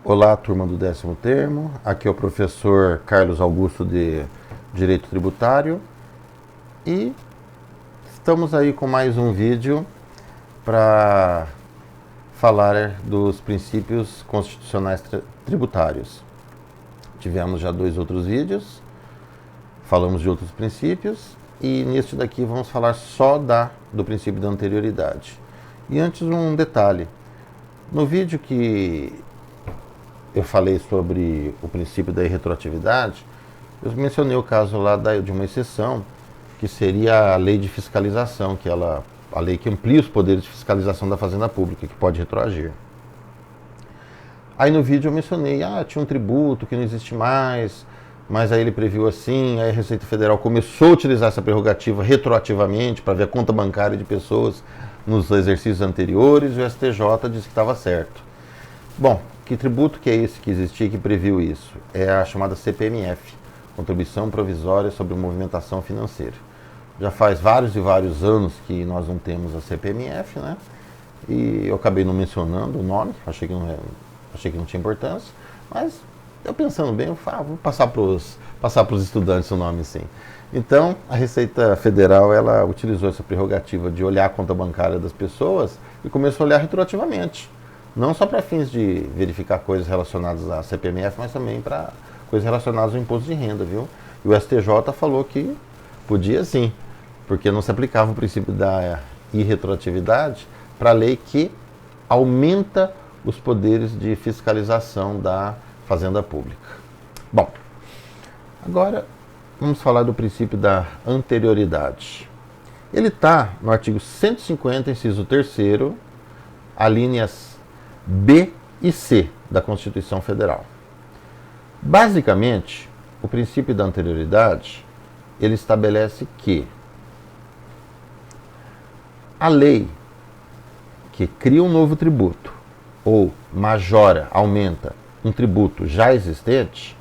Olá, turma do 10º termo. Aqui é o professor Carlos Augusto de Direito Tributário e estamos aí com mais um vídeo para falar dos princípios constitucionais tributários. Tivemos já 2 outros vídeos, falamos de outros princípios e neste daqui vamos falar só do princípio da anterioridade. E antes um detalhe, no vídeo que eu falei sobre o princípio da irretroatividade, eu mencionei o caso lá de uma exceção, que seria a lei de fiscalização, a lei que amplia os poderes de fiscalização da Fazenda Pública, que pode retroagir. Aí no vídeo eu mencionei, tinha um tributo que não existe mais, mas aí ele previu assim, aí a Receita Federal começou a utilizar essa prerrogativa retroativamente para ver a conta bancária de pessoas nos exercícios anteriores, e o STJ disse que estava certo. Bom, que tributo que é esse que existia e que previu isso? É a chamada CPMF, Contribuição Provisória sobre Movimentação Financeira. Já faz vários e vários anos que nós não temos a CPMF, né? E eu acabei não mencionando o nome, achei que não tinha importância, mas eu pensando bem, vou passar para os estudantes o nome sim. Então, a Receita Federal, ela utilizou essa prerrogativa de olhar a conta bancária das pessoas e começou a olhar retroativamente. Não só para fins de verificar coisas relacionadas à CPMF, mas também para coisas relacionadas ao imposto de renda, viu? E o STJ falou que podia sim, porque não se aplicava o princípio da irretroatividade para a lei que aumenta os poderes de fiscalização da Fazenda Pública. Bom, agora vamos falar do princípio da anterioridade. Ele está no artigo 150, inciso 3º, alíneas B e C da Constituição Federal. Basicamente, o princípio da anterioridade, ele estabelece que a lei que cria um novo tributo ou majora, aumenta um tributo já existente,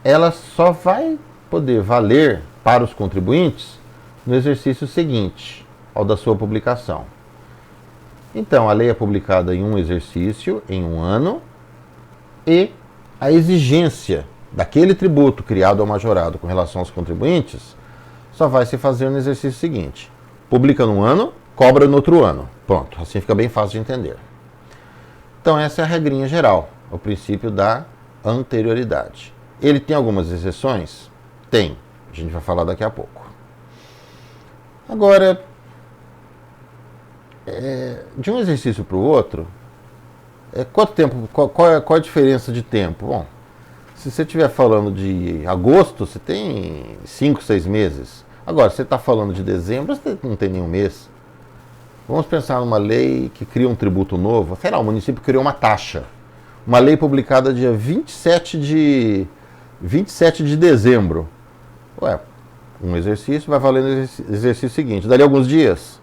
ela só vai poder valer para os contribuintes no exercício seguinte ao da sua publicação. Então, a lei é publicada em um exercício, em um ano, e a exigência daquele tributo criado ou majorado com relação aos contribuintes só vai se fazer no exercício seguinte. Publica num ano, cobra no outro ano. Pronto, assim fica bem fácil de entender. Então, essa é a regrinha geral, o princípio da anterioridade. Ele tem algumas exceções? Tem. A gente vai falar daqui a pouco. Agora, de um exercício para o outro, quanto tempo, qual a diferença de tempo? Bom, se você estiver falando de agosto, você tem 5, 6 meses. Agora, se você está falando de dezembro, você não tem nenhum mês. Vamos pensar numa lei que cria um tributo novo. Sei lá, o município criou uma taxa. Uma lei publicada dia 27 de dezembro. Um exercício vai valer no exercício seguinte. Dali alguns dias.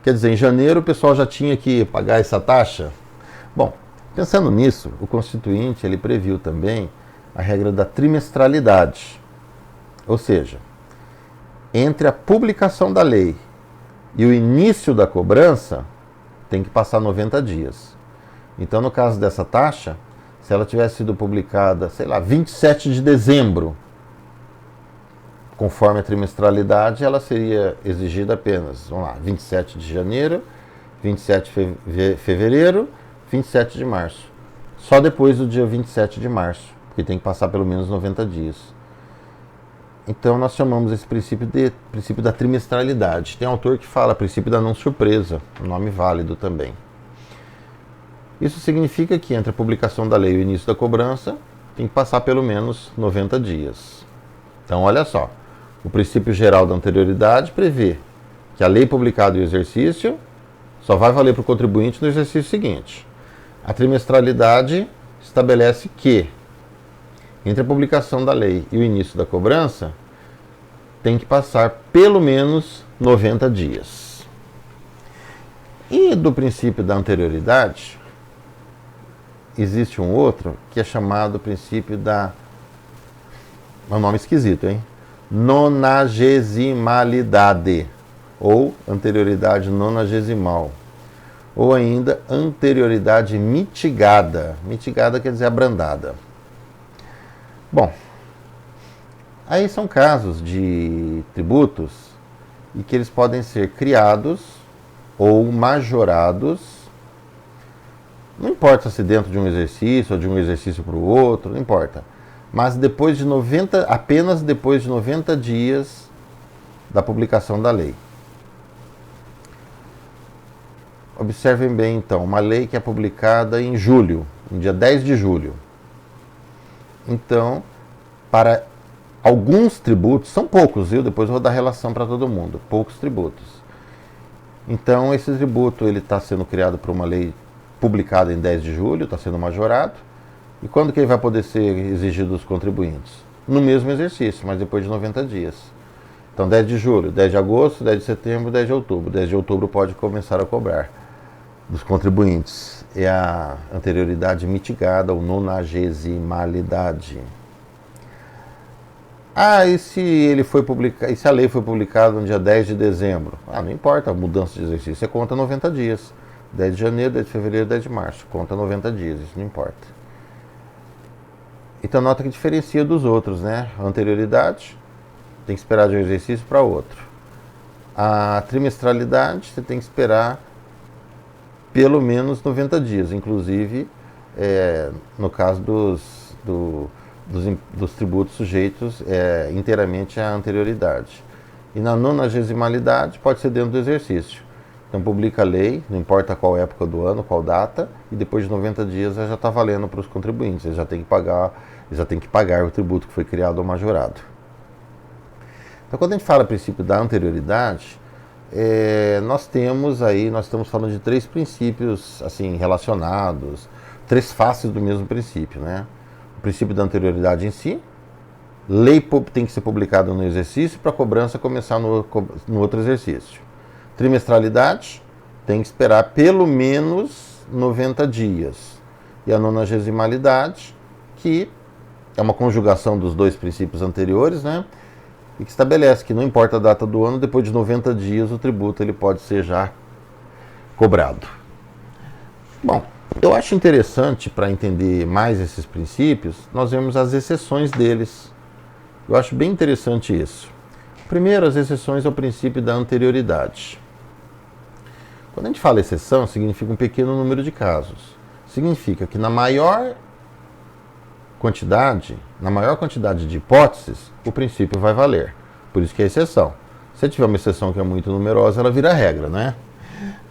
Quer dizer, em janeiro o pessoal já tinha que pagar essa taxa? Bom, pensando nisso, o Constituinte ele previu também a regra da trimestralidade. Ou seja, entre a publicação da lei e o início da cobrança, tem que passar 90 dias. Então, no caso dessa taxa, se ela tivesse sido publicada, 27 de dezembro, conforme a trimestralidade, ela seria exigida apenas, 27 de janeiro, 27 de fevereiro, 27 de março. Só depois do dia 27 de março, porque tem que passar pelo menos 90 dias. Então, nós chamamos esse princípio de princípio da trimestralidade. Tem autor que fala princípio da não surpresa, um nome válido também. Isso significa que entre a publicação da lei e o início da cobrança, tem que passar pelo menos 90 dias. Então, olha só. O princípio geral da anterioridade prevê que a lei publicada e o exercício só vai valer para o contribuinte no exercício seguinte. A trimestralidade estabelece que, entre a publicação da lei e o início da cobrança, tem que passar pelo menos 90 dias. E do princípio da anterioridade, existe um outro que é chamado princípio da... É um nome esquisito, hein? Nonagesimalidade, ou anterioridade nonagesimal. ou ainda anterioridade mitigada. Mitigada quer dizer abrandada. Bom, aí são casos de tributos e que eles podem ser criados ou majorados. Não importa se dentro de um exercício ou de um exercício para o outro, não importa. Mas depois de apenas depois de 90 dias da publicação da lei. Observem bem, então, uma lei que é publicada em julho, no dia 10 de julho. Então, para alguns tributos, são poucos, viu? Depois eu vou dar relação para todo mundo, poucos tributos. Então, esse tributo está sendo criado por uma lei publicada em 10 de julho, está sendo majorado. E quando que ele vai poder ser exigido dos contribuintes? No mesmo exercício, mas depois de 90 dias. Então, 10 de julho, 10 de agosto, 10 de setembro, 10 de outubro. 10 de outubro pode começar a cobrar dos contribuintes. É a anterioridade mitigada ou nonagesimalidade. E se ele foi publicado, e se a lei foi publicada no dia 10 de dezembro? Não importa a mudança de exercício, você conta 90 dias. 10 de janeiro, 10 de fevereiro, 10 de março. Conta 90 dias, isso não importa. Então nota que diferencia dos outros, né? A anterioridade, tem que esperar de um exercício para outro. A trimestralidade, você tem que esperar pelo menos 90 dias, inclusive no caso dos tributos sujeitos inteiramente à anterioridade. E na nonagesimalidade pode ser dentro do exercício. Então publica a lei, não importa qual época do ano, qual data, e depois de 90 dias já está valendo para os contribuintes, eles já têm que pagar o tributo que foi criado ou majorado. Então quando a gente fala princípio da anterioridade, nós estamos falando de três princípios assim relacionados, três faces do mesmo princípio, né? O princípio da anterioridade em si, lei tem que ser publicada no exercício para a cobrança começar no outro exercício. Trimestralidade, tem que esperar pelo menos 90 dias. E a nonagesimalidade, que é uma conjugação dos dois princípios anteriores, né? E que estabelece que não importa a data do ano, depois de 90 dias o tributo ele pode ser já cobrado. Bom, eu acho interessante, para entender mais esses princípios, nós vemos as exceções deles. Eu acho bem interessante isso. Primeiro, as exceções ao princípio da anterioridade. Quando a gente fala exceção, significa um pequeno número de casos. Significa que na maior quantidade de hipóteses, o princípio vai valer. Por isso que é exceção. Se tiver uma exceção que é muito numerosa, ela vira regra, né?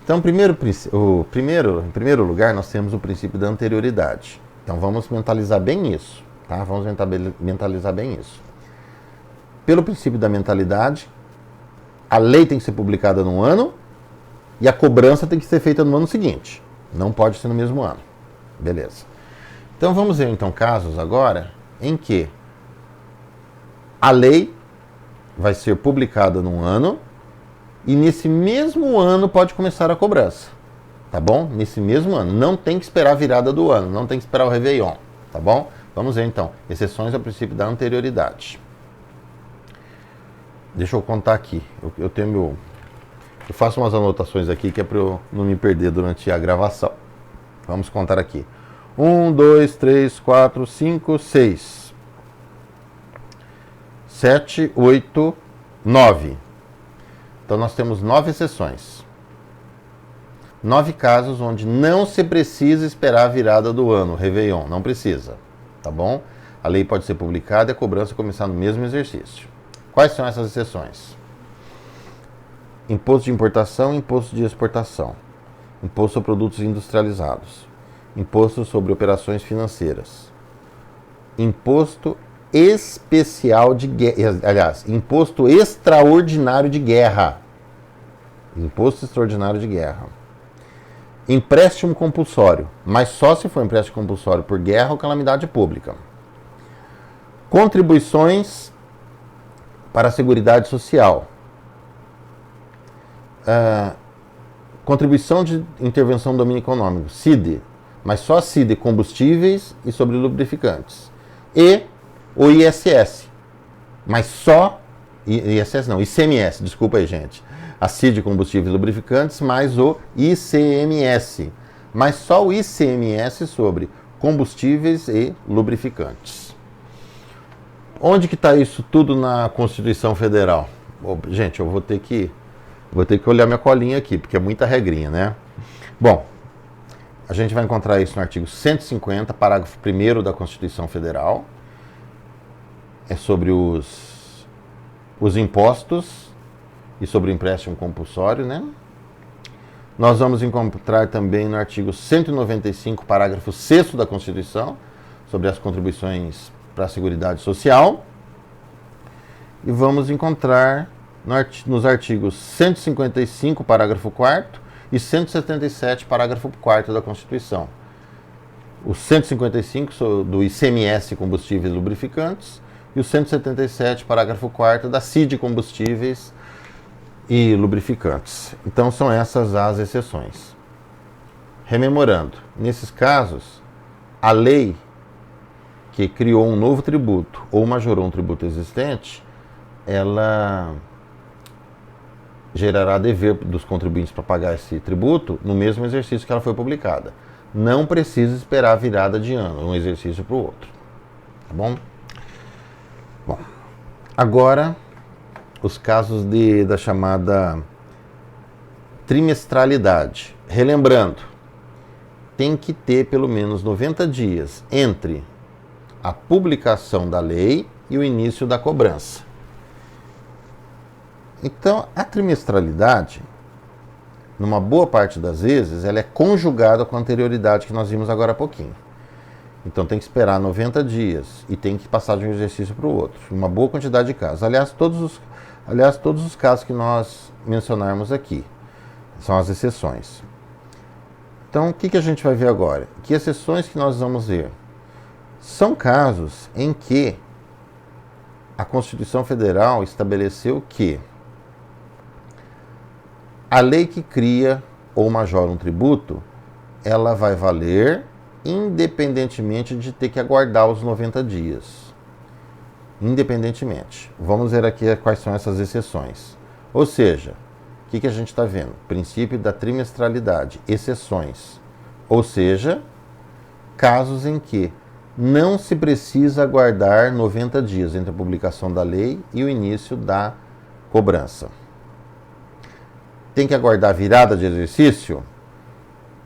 Então, em primeiro lugar, nós temos o princípio da anterioridade. Então, vamos mentalizar bem isso, tá? Vamos mentalizar bem isso. Pelo princípio da mentalidade, a lei tem que ser publicada num ano e a cobrança tem que ser feita no ano seguinte. Não pode ser no mesmo ano. Beleza. Então, vamos ver, então, casos agora em que a lei vai ser publicada num ano e nesse mesmo ano pode começar a cobrança. Tá bom? Nesse mesmo ano. Não tem que esperar a virada do ano, não tem que esperar o Réveillon. Tá bom? Vamos ver, então, exceções ao princípio da anterioridade. Deixa eu contar aqui. Eu faço umas anotações aqui que é para eu não me perder durante a gravação. Vamos contar aqui. 1, 2, 3, 4, 5, 6, 7, 8, 9. Então nós temos 9 exceções. 9 casos onde não se precisa esperar a virada do ano, Réveillon. Não precisa. Tá bom? A lei pode ser publicada e a cobrança começar no mesmo exercício. Quais são essas exceções? Imposto de importação e imposto de exportação. Imposto sobre produtos industrializados. Imposto sobre operações financeiras. Imposto especial de guerra. Aliás, imposto extraordinário de guerra. Imposto extraordinário de guerra. Empréstimo compulsório, mas só se for empréstimo compulsório por guerra ou calamidade pública. Contribuições para a Seguridade Social. Contribuição de Intervenção do Domínio Econômico, CID, mas só CID combustíveis e sobre lubrificantes. E o ISS, mas só ISS não, ICMS, desculpa aí, gente. a CID Combustíveis e Lubrificantes, mais o ICMS. Mas só o ICMS sobre combustíveis e lubrificantes. Onde que está isso tudo na Constituição Federal? Gente, eu vou ter que olhar minha colinha aqui, porque é muita regrinha, né? Bom, a gente vai encontrar isso no artigo 150, parágrafo 1º da Constituição Federal. É sobre os impostos e sobre o empréstimo compulsório, né? Nós vamos encontrar também no artigo 195, parágrafo 6º da Constituição, sobre as contribuições para a Seguridade Social. E vamos encontrar nos artigos 155, parágrafo 4º, e 177, parágrafo 4º da Constituição. O 155 do ICMS Combustíveis e Lubrificantes e o 177, parágrafo 4º da CID Combustíveis e Lubrificantes. Então são essas as exceções. Rememorando, nesses casos, a lei que criou um novo tributo ou majorou um tributo existente, ela gerará dever dos contribuintes para pagar esse tributo no mesmo exercício que ela foi publicada. Não precisa esperar a virada de ano, um exercício para o outro. Tá bom? Bom, agora os casos da chamada trimestralidade. Relembrando, tem que ter pelo menos 90 dias entre a publicação da lei e o início da cobrança. Então, a trimestralidade, numa boa parte das vezes, ela é conjugada com a anterioridade que nós vimos agora há pouquinho. Então, tem que esperar 90 dias e tem que passar de um exercício para o outro. Uma boa quantidade de casos. Aliás, todos os casos que nós mencionarmos aqui são as exceções. Então, o que a gente vai ver agora? Que exceções que nós vamos ver? São casos em que a Constituição Federal estabeleceu que a lei que cria ou majora um tributo, ela vai valer independentemente de ter que aguardar os 90 dias. Independentemente. Vamos ver aqui quais são essas exceções. Ou seja, o que a gente está vendo? Princípio da trimestralidade, exceções. Ou seja, casos em que não se precisa aguardar 90 dias entre a publicação da lei e o início da cobrança. Tem que aguardar a virada de exercício?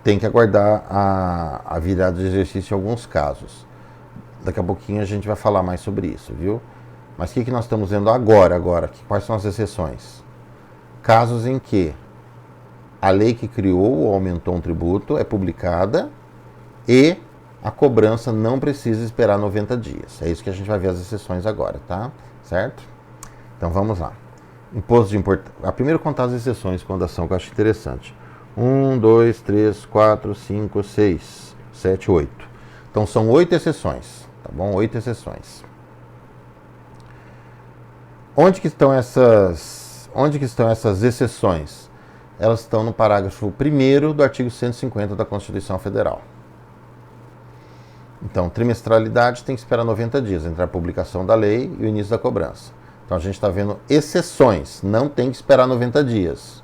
Tem que aguardar a virada de exercício em alguns casos. Daqui a pouquinho a gente vai falar mais sobre isso, viu? Mas o que nós estamos vendo agora? Quais são as exceções? Casos em que a lei que criou ou aumentou um tributo é publicada e a cobrança não precisa esperar 90 dias. É isso que a gente vai ver as exceções agora, tá? Certo? Então vamos lá. Imposto de importação. Primeiro contar as exceções quando a ação, que eu acho interessante. 1, 2, 3, 4, 5, 6, 7, 8. Então são 8 exceções, tá bom? 8 exceções. Onde que estão essas exceções? Elas estão no parágrafo 1º do artigo 150 da Constituição Federal. Então, trimestralidade tem que esperar 90 dias entre a publicação da lei e o início da cobrança. Então, a gente está vendo exceções, não tem que esperar 90 dias,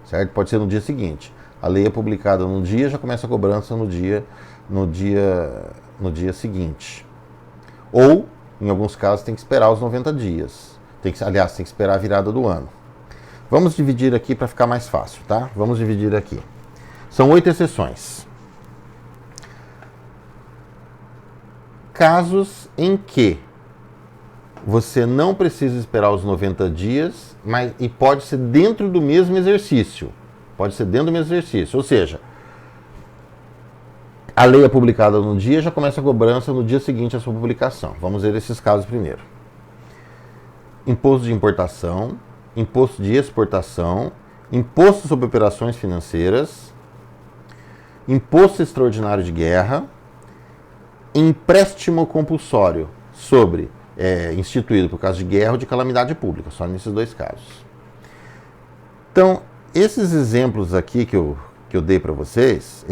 certo? Pode ser no dia seguinte. A lei é publicada num dia, já começa a cobrança no dia seguinte. Ou, em alguns casos, tem que esperar os 90 dias. Tem que esperar a virada do ano. Vamos dividir aqui para ficar mais fácil, tá? Vamos dividir aqui. São 8 exceções. Casos em que você não precisa esperar os 90 dias, e pode ser dentro do mesmo exercício. Pode ser dentro do mesmo exercício. Ou seja, a lei é publicada no dia, já começa a cobrança no dia seguinte à sua publicação. Vamos ver esses casos primeiro. Imposto de importação, imposto de exportação, imposto sobre operações financeiras, imposto extraordinário de guerra, empréstimo compulsório instituído por causa de guerra ou de calamidade pública, só nesses dois casos. Então, esses exemplos aqui que eu dei para vocês,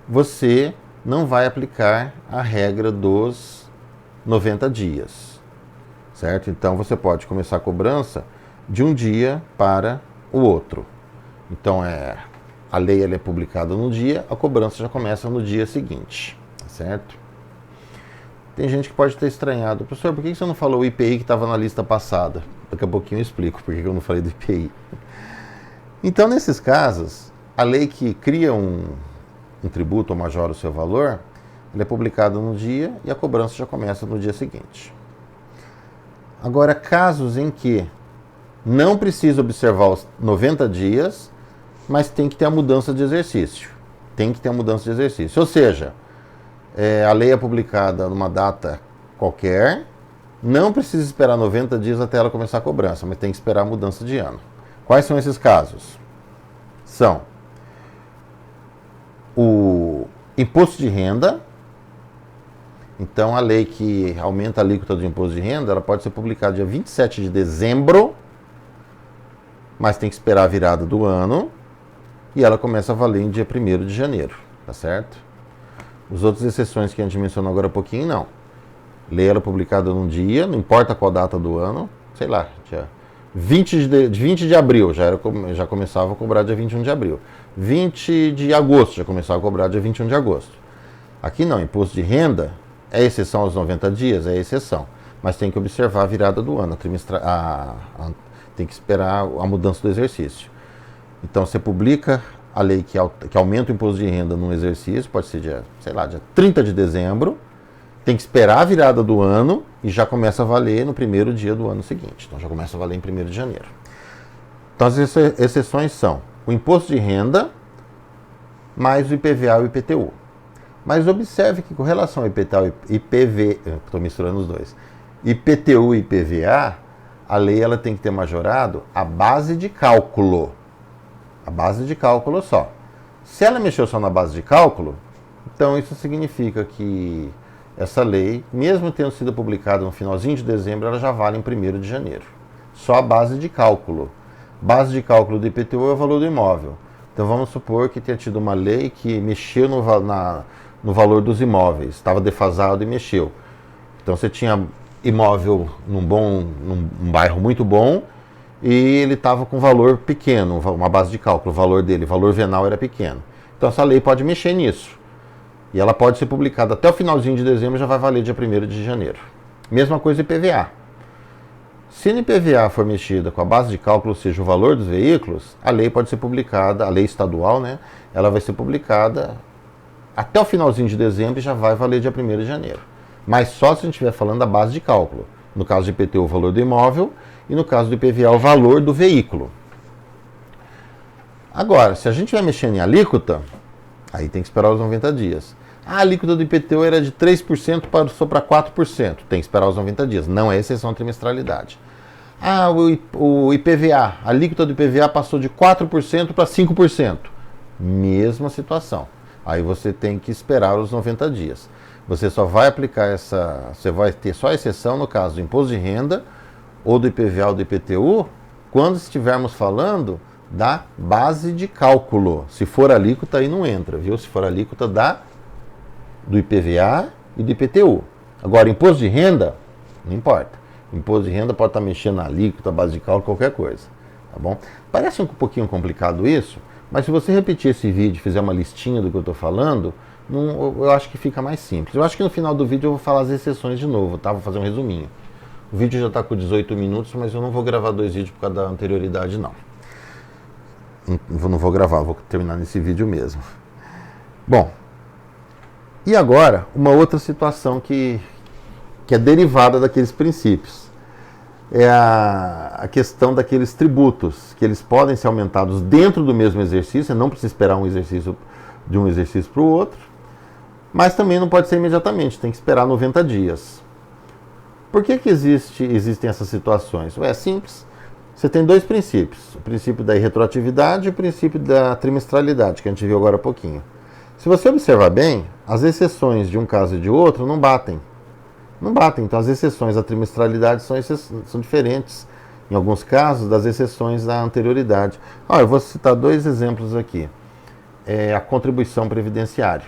você não vai aplicar a regra dos 90 dias, certo? Então, você pode começar a cobrança de um dia para o outro. Então, a lei ela é publicada no dia, a cobrança já começa no dia seguinte, tá certo? Tem gente que pode ter estranhado, professor, por que você não falou o IPI que estava na lista passada? Daqui a pouquinho eu explico por que eu não falei do IPI. Então, nesses casos, a lei que cria um tributo ou majora o seu valor, ele é publicado no dia e a cobrança já começa no dia seguinte. Agora, casos em que não precisa observar os 90 dias, mas tem que ter a mudança de exercício. Tem que ter a mudança de exercício. Ou seja, a lei é publicada numa data qualquer, não precisa esperar 90 dias até ela começar a cobrança, mas tem que esperar a mudança de ano. Quais são esses casos? São o imposto de renda. Então, a lei que aumenta a alíquota do imposto de renda, ela pode ser publicada dia 27 de dezembro, mas tem que esperar a virada do ano, e ela começa a valer em dia 1º de janeiro, tá certo? As outras exceções que a gente mencionou agora há pouquinho, não. Lei ela é publicada num dia, não importa qual data do ano, sei lá, dia 20 de abril, já começava a cobrar dia 21 de abril. 20 de agosto, já começava a cobrar dia 21 de agosto. Aqui não, imposto de renda é exceção aos 90 dias, é exceção. Mas tem que observar a virada do ano, tem que esperar a mudança do exercício. Então, você publica a lei que aumenta o imposto de renda num exercício, pode ser dia 30 de dezembro, tem que esperar a virada do ano e já começa a valer no 1º dia do ano seguinte. Então, já começa a valer em 1º de janeiro. Então, as exceções são o imposto de renda mais o IPVA e o IPTU. Mas observe que com relação ao IPTU e IPV, estou misturando os dois, IPTU e IPVA, a lei ela tem que ter majorado a base de cálculo. A base de cálculo só. Se ela mexeu só na base de cálculo, então isso significa que essa lei, mesmo tendo sido publicada no finalzinho de dezembro, ela já vale em 1º de janeiro. Só a base de cálculo. Base de cálculo do IPTU é o valor do imóvel. Então vamos supor que tenha tido uma lei que mexeu no valor dos imóveis, estava defasado e mexeu. Então você tinha imóvel num bairro muito bom e ele estava com valor pequeno, uma base de cálculo, o valor venal era pequeno. Então essa lei pode mexer nisso. E ela pode ser publicada até o finalzinho de dezembro, já vai valer dia 1º de janeiro. Mesma coisa IPVA. Se no IPVA for mexida com a base de cálculo, ou seja, o valor dos veículos, a lei pode ser publicada, a lei estadual, né? Ela vai ser publicada até o finalzinho de dezembro e já vai valer dia 1º de janeiro. Mas só se a gente estiver falando da base de cálculo. No caso do IPTU, o valor do imóvel, e no caso do IPVA, o valor do veículo. Agora, se a gente vai mexendo em alíquota, aí tem que esperar os 90 dias. A alíquota do IPTU era de 3%, passou para 4%. Tem que esperar os 90 dias. Não é exceção à trimestralidade. O IPVA, a alíquota do IPVA passou de 4% para 5%. Mesma situação. Aí você tem que esperar os 90 dias. Você só vai aplicar você vai ter só exceção no caso do imposto de renda ou do IPVA ou do IPTU, quando estivermos falando da base de cálculo. Se for alíquota, aí não entra, viu? Se for alíquota do IPVA e do IPTU. Agora, imposto de renda, não importa. Imposto de renda pode estar mexendo na alíquota, base de cálculo, qualquer coisa. Tá bom? Parece um pouquinho complicado isso, mas se você repetir esse vídeo e fizer uma listinha do que eu estou falando, eu acho que fica mais simples. Eu acho que no final do vídeo eu vou falar as exceções de novo, tá? Vou fazer um resuminho. O vídeo já está com 18 minutos, mas eu não vou gravar 2 vídeos por causa da anterioridade, não. Não vou gravar, vou terminar nesse vídeo mesmo. Bom, e agora, uma outra situação que é derivada daqueles princípios. É a questão daqueles tributos, que eles podem ser aumentados dentro do mesmo exercício, não precisa esperar de um exercício para o outro, mas também não pode ser imediatamente, tem que esperar 90 dias. Por que existem essas situações? É simples. Você tem 2 princípios, o princípio da irretroatividade e o princípio da trimestralidade, que a gente viu agora há pouquinho. Se você observar bem, as exceções de um caso e de outro não batem. Não batem, então as exceções da trimestralidade são diferentes, em alguns casos, das exceções da anterioridade. Eu vou citar 2 exemplos aqui. A contribuição previdenciária.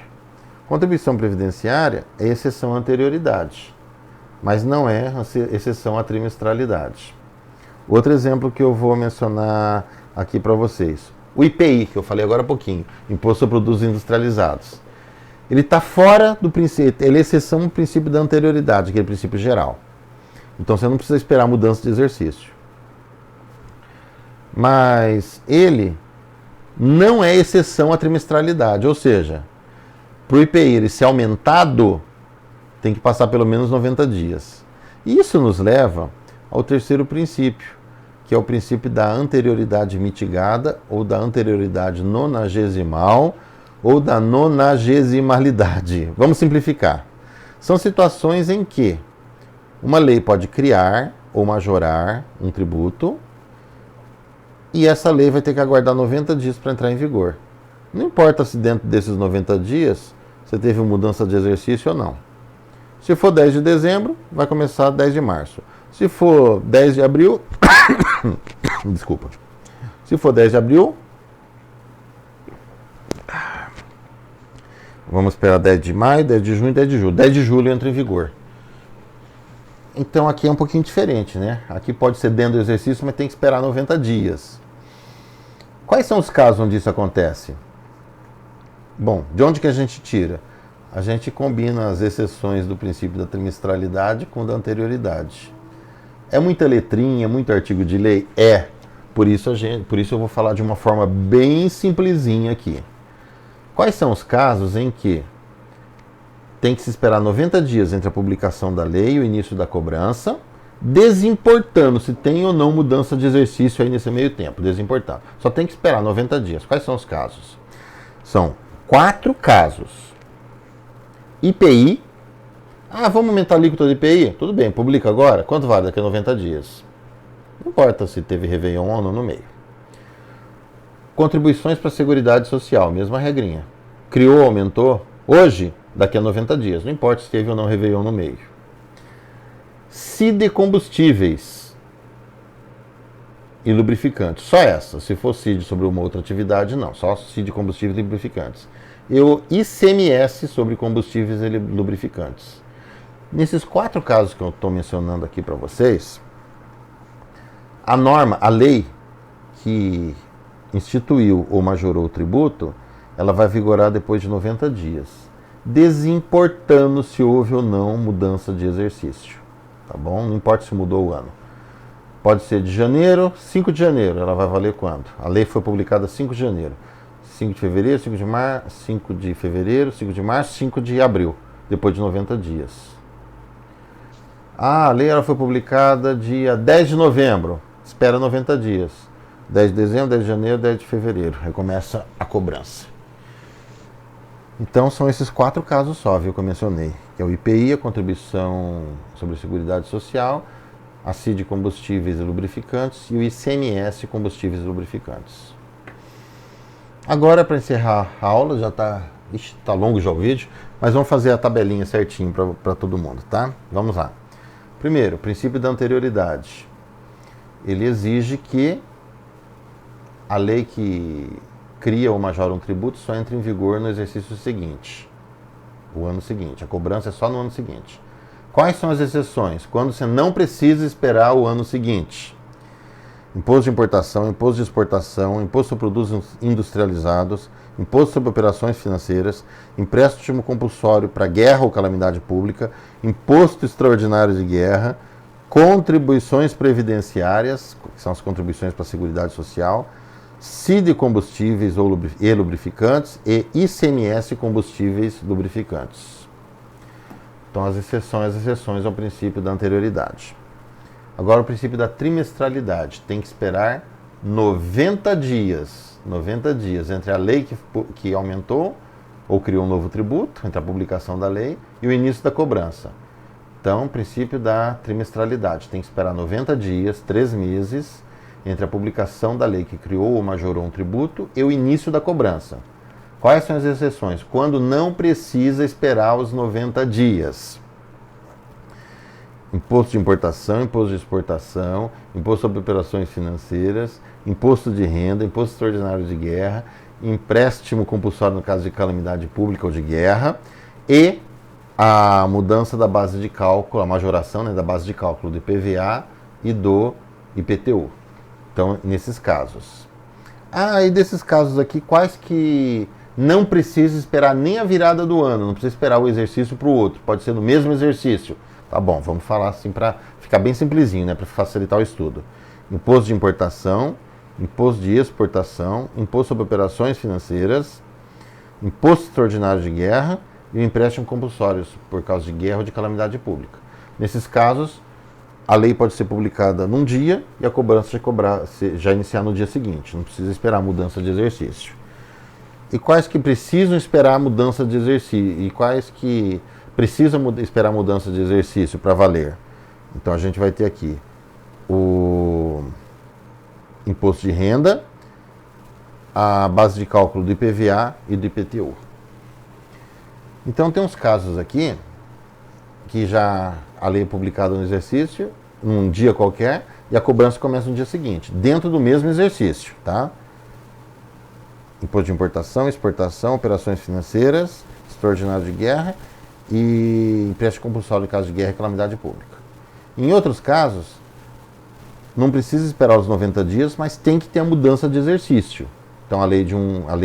Contribuição previdenciária é exceção à anterioridade, mas não é exceção à trimestralidade. Outro exemplo que eu vou mencionar aqui para vocês. O IPI, que eu falei agora há pouquinho, Imposto sobre Produtos Industrializados. Ele está fora do princípio, ele é exceção do princípio da anterioridade, aquele princípio geral. Então você não precisa esperar mudança de exercício. Mas ele não é exceção à trimestralidade, ou seja, para o IPI ele ser aumentado, tem que passar pelo menos 90 dias. Isso nos leva ao terceiro princípio, que é o princípio da anterioridade mitigada, ou da anterioridade nonagesimal, ou da nonagesimalidade. Vamos simplificar. São situações em que uma lei pode criar ou majorar um tributo, e essa lei vai ter que aguardar 90 dias para entrar em vigor. Não importa se dentro desses 90 dias você teve mudança de exercício ou não. Se for 10 de dezembro, vai começar 10 de março. Se for 10 de abril, desculpa. Se for 10 de abril, vamos esperar 10 de maio, 10 de junho, 10 de julho. 10 de julho entra em vigor. Então aqui é um pouquinho diferente, né? Aqui pode ser dentro do exercício, mas tem que esperar 90 dias. Quais são os casos onde isso acontece? Bom, de onde que a gente tira? A gente combina as exceções do princípio da trimestralidade com o da anterioridade. É muita letrinha, muito artigo de lei? É. Por isso eu vou falar de uma forma bem simplesinha aqui. Quais são os casos em que tem que se esperar 90 dias entre a publicação da lei e o início da cobrança, desimportando se tem ou não mudança de exercício aí nesse meio tempo, desimportando. Só tem que esperar 90 dias. Quais são os casos? São 4 casos. IPI. Vamos aumentar a alíquota do IPI? Tudo bem, publica agora. Quanto vale daqui a 90 dias? Não importa se teve Réveillon ou não no meio. Contribuições para a Seguridade Social, mesma regrinha. Criou, aumentou? Hoje, daqui a 90 dias. Não importa se teve ou não Réveillon no meio. CID combustíveis e lubrificantes. Só essa. Se for CID sobre uma outra atividade, não. Só CID combustíveis e lubrificantes. E o ICMS sobre combustíveis e lubrificantes. Nesses 4 casos que eu estou mencionando aqui para vocês, a lei que instituiu ou majorou o tributo, ela vai vigorar depois de 90 dias, desimportando se houve ou não mudança de exercício. Tá bom? Não importa se mudou o ano. Pode ser de janeiro, 5 de janeiro, ela vai valer quando? A lei foi publicada 5 de janeiro. 5 de fevereiro, 5 de março, 5 de fevereiro, 5 de março, 5 de abril, depois de 90 dias. A lei ela foi publicada dia 10 de novembro, espera 90 dias. 10 de dezembro, 10 de janeiro, 10 de fevereiro, aí começa a cobrança. Então são esses 4 casos só, viu, que eu mencionei, que é o IPI, a Contribuição sobre a Seguridade Social, a CID combustíveis e lubrificantes e o ICMS combustíveis e lubrificantes. Agora, para encerrar a aula, já está longo já o vídeo, mas vamos fazer a tabelinha certinho para todo mundo, tá? Vamos lá. Primeiro, o princípio da anterioridade. Ele exige que a lei que cria ou majora um tributo só entre em vigor no exercício seguinte, o ano seguinte. A cobrança é só no ano seguinte. Quais são as exceções? Quando você não precisa esperar o ano seguinte. Imposto de importação, imposto de exportação, imposto sobre produtos industrializados, imposto sobre operações financeiras, empréstimo compulsório para guerra ou calamidade pública, imposto extraordinário de guerra, contribuições previdenciárias, que são as contribuições para a Seguridade Social, CID combustíveis e lubrificantes e ICMS combustíveis lubrificantes. Então as exceções ao princípio da anterioridade. Agora o princípio da trimestralidade. Tem que esperar 90 dias. 90 dias entre a lei que aumentou ou criou um novo tributo, entre a publicação da lei e o início da cobrança. Então, o princípio da trimestralidade. Tem que esperar 90 dias, 3 meses, entre a publicação da lei que criou ou majorou um tributo e o início da cobrança. Quais são as exceções? Quando não precisa esperar os 90 dias. Imposto de importação, imposto de exportação, imposto sobre operações financeiras, imposto de renda, imposto extraordinário de guerra, empréstimo compulsório no caso de calamidade pública ou de guerra e a mudança da base de cálculo, a majoração, né, da base de cálculo do IPVA e do IPTU. Então, nesses casos. E desses casos aqui, quais que não precisa esperar nem a virada do ano, não precisa esperar o exercício para o outro, pode ser no mesmo exercício. Tá bom, vamos falar assim para ficar bem simplesinho, né, para facilitar o estudo. Imposto de importação, imposto de exportação, imposto sobre operações financeiras, imposto extraordinário de guerra e o empréstimo compulsório por causa de guerra ou de calamidade pública. Nesses casos, a lei pode ser publicada num dia e a cobrança já iniciar no dia seguinte. Não precisa esperar a mudança de exercício. E quais que precisam esperar a mudança de exercício? E quais que precisam esperar a mudança de exercício para valer? Então a gente vai ter aqui o imposto de renda, a base de cálculo do IPVA e do IPTU. Então tem uns casos aqui que já a lei é publicada no exercício, num dia qualquer, e a cobrança começa no dia seguinte, dentro do mesmo exercício, tá? Imposto de importação, exportação, operações financeiras, extraordinário de guerra e empréstimo compulsório em caso de guerra e calamidade pública. Em outros casos, não precisa esperar os 90 dias, mas tem que ter a mudança de exercício. Então a lei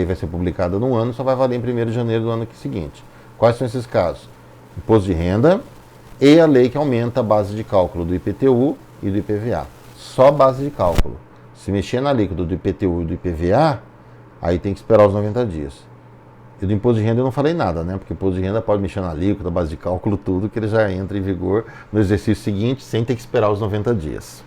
vai ser publicada no ano, só vai valer em 1º de janeiro do ano seguinte. Quais são esses casos? Imposto de renda e a lei que aumenta a base de cálculo do IPTU e do IPVA. Só base de cálculo. Se mexer na alíquota do IPTU e do IPVA, aí tem que esperar os 90 dias. E do imposto de renda eu não falei nada, né? Porque o imposto de renda pode mexer na alíquota, base de cálculo, tudo, que ele já entra em vigor no exercício seguinte, sem ter que esperar os 90 dias.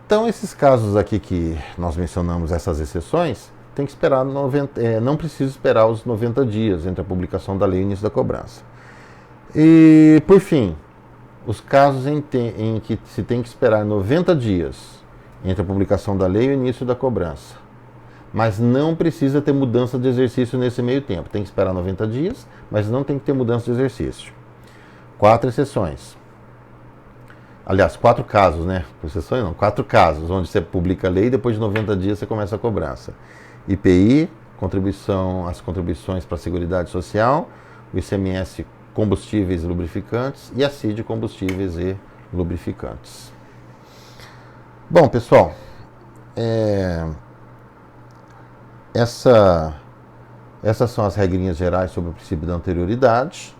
Então, esses casos aqui que nós mencionamos, essas exceções, tem que esperar não precisa esperar os 90 dias entre a publicação da lei e o início da cobrança. E, por fim, os casos em que se tem que esperar 90 dias entre a publicação da lei e o início da cobrança. Mas não precisa ter mudança de exercício nesse meio tempo. Tem que esperar 90 dias, mas não tem que ter mudança de exercício. 4 exceções. Aliás, 4 casos, né? Exceções não, 4 casos, onde você publica a lei e depois de 90 dias você começa a cobrança. IPI, as contribuições para a Seguridade Social, o ICMS combustíveis e lubrificantes e a CID combustíveis e lubrificantes. Bom, pessoal, essas são as regrinhas gerais sobre o princípio da anterioridade.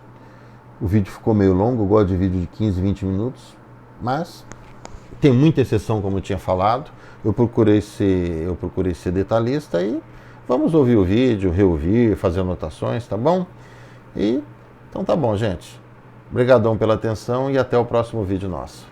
O vídeo ficou meio longo, eu gosto de vídeo de 15, 20 minutos, mas tem muita exceção, como eu tinha falado. Eu procurei ser detalhista e vamos ouvir o vídeo, reouvir, fazer anotações, tá bom? Então tá bom, gente. Obrigadão pela atenção e até o próximo vídeo nosso.